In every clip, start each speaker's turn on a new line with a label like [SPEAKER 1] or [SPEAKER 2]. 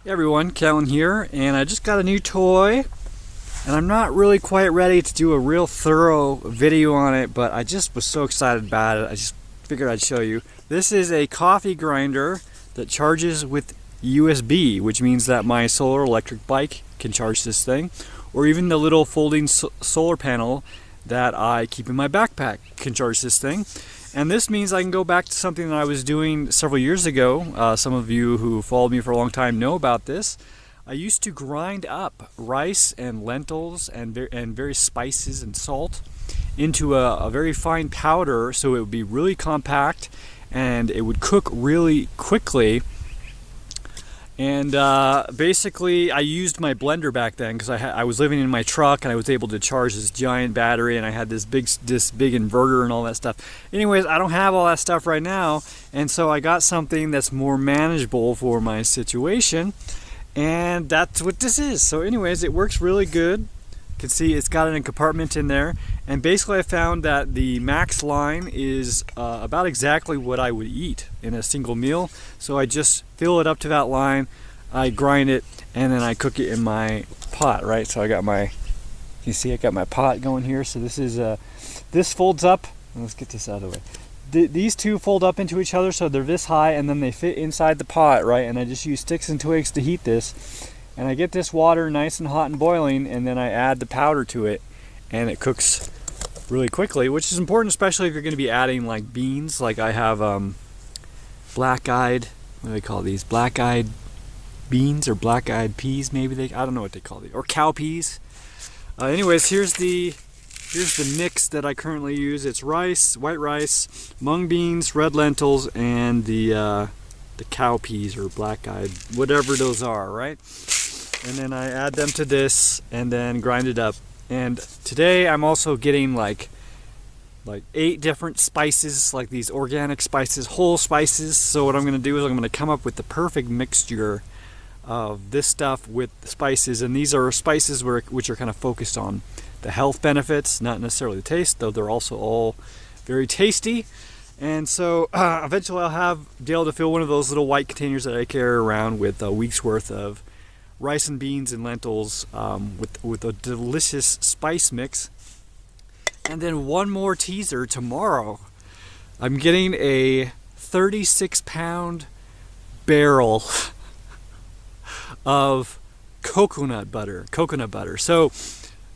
[SPEAKER 1] Hey everyone, Cahlen here, and I just got a new toy, and I'm not really quite ready to do a real thorough video on it, but I just was so excited about it, I just figured I'd show you. This is a coffee grinder that charges with USB, which means that my solar electric bike can charge this thing, or even the little folding solar panel that I keep in my backpack can charge this thing. And this means I can go back to something that I was doing several years ago. Some of you who followed me for a long time know about this. I used to grind up rice and lentils and various spices and salt into a very fine powder, so it would be really compact and it would cook really quickly. And basically I used my blender back then because I was living in my truck and I was able to charge this giant battery, and I had this big inverter and all that stuff. Anyways, I don't have all that stuff right now, and so I got something that's more manageable for my situation, and that's what this is. So anyways, it works really good. You can see it's got a compartment in there, and basically I found that the max line is about exactly what I would eat in a single meal. So I just fill it up to that line, I grind it, and then I cook it in my pot, right? So I got my, you see I got my pot going here. So this is this folds up, let's get this out of the way. These two fold up into each other, so they're this high, and then they fit inside the pot, right? And I just use sticks and twigs to heat this. And I get this water nice and hot and boiling, and then I add the powder to it, and it cooks really quickly, which is important, especially if you're going to be adding like beans. Like I have black-eyed, what do they call these? Black-eyed beans or black-eyed peas, maybe I don't know what they call these, or cow peas. Anyways, here's the mix that I currently use. It's rice, white rice, mung beans, red lentils, and the cow peas or black-eyed, whatever those are, right? And then I add them to this and then grind it up. And today I'm also getting like 8 different spices, like these organic spices, whole spices. So what I'm going to do is I'm going to come up with the perfect mixture of this stuff with the spices. And these are spices which are kind of focused on the health benefits, not necessarily the taste, though they're also all very tasty. And so eventually I'll be able to fill one of those little white containers that I carry around with a week's worth of rice and beans and lentils with a delicious spice mix. And then one more teaser: tomorrow I'm getting a 36-pound barrel of coconut butter. So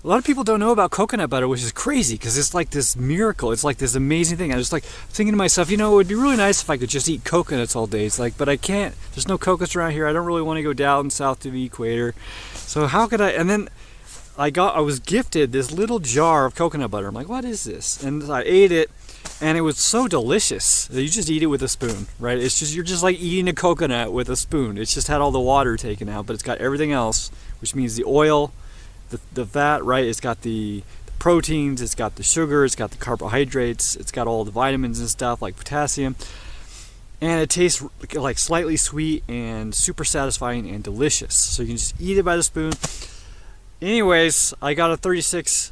[SPEAKER 1] a lot of people don't know about coconut butter, which is crazy because it's like this miracle. It's like this amazing thing. I was like thinking to myself, it would be really nice if I could just eat coconuts all day. It's like, but I can't. There's no coconuts around here. I don't really want to go down south to the equator. So how could I? And then I was gifted this little jar of coconut butter. I'm like, what is this? And I ate it, and it was so delicious. You just eat it with a spoon, right? It's just, you're just like eating a coconut with a spoon. It's just had all the water taken out, but it's got everything else, which means the oil, the fat, right? It's got the proteins, it's got the sugar, it's got the carbohydrates, it's got all the vitamins and stuff like potassium, and it tastes like slightly sweet and super satisfying and delicious. So you can just eat it by the spoon. Anyways, I got a 36.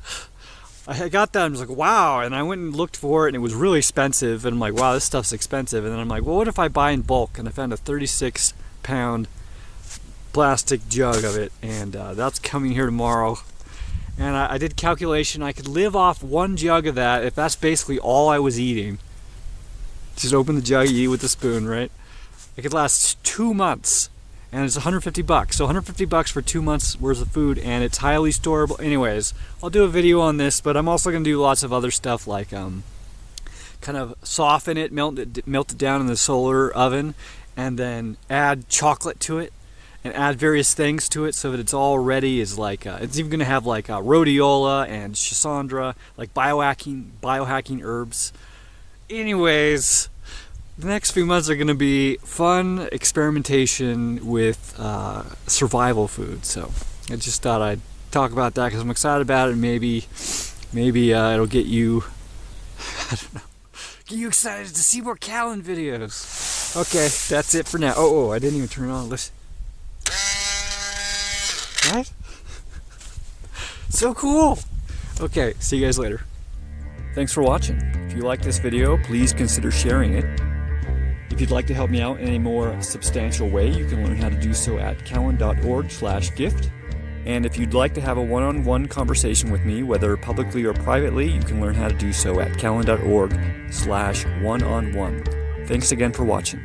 [SPEAKER 1] I got that and I was like, wow, and I went and looked for it, and it was really expensive, and I'm like, wow, this stuff's expensive. And then I'm like, well, what if I buy in bulk? And I found a 36-pound plastic jug of it, and that's coming here tomorrow. And I did calculation, I could live off one jug of that if that's basically all I was eating. Just open the jug, eat with a spoon, right? It could last 2 months, and it's $150. So $150 for 2 months worth of food, and it's highly storable. Anyways, I'll do a video on this, but I'm also going to do lots of other stuff like kind of soften it, melt it down in the solar oven, and then add chocolate to it, and add various things to it so that it's all ready. Is like it's even going to have like rhodiola and schisandra, like biohacking herbs. Anyways, the next few months are going to be fun experimentation with survival food. So I just thought I'd talk about that because I'm excited about it, and maybe it'll get you, I don't know, get you excited to see more Cahlen videos. Okay, that's it for now. Oh, I didn't even turn it on. Listen. Right? So cool. Okay, see you guys later. Thanks for watching. If you like this video, please consider sharing it. If you'd like to help me out in a more substantial way, you can learn how to do so at cahlen.org/gift. And if you'd like to have a one-on-one conversation with me, whether publicly or privately, you can learn how to do so at cahlen.org/one-on-one. Thanks again for watching.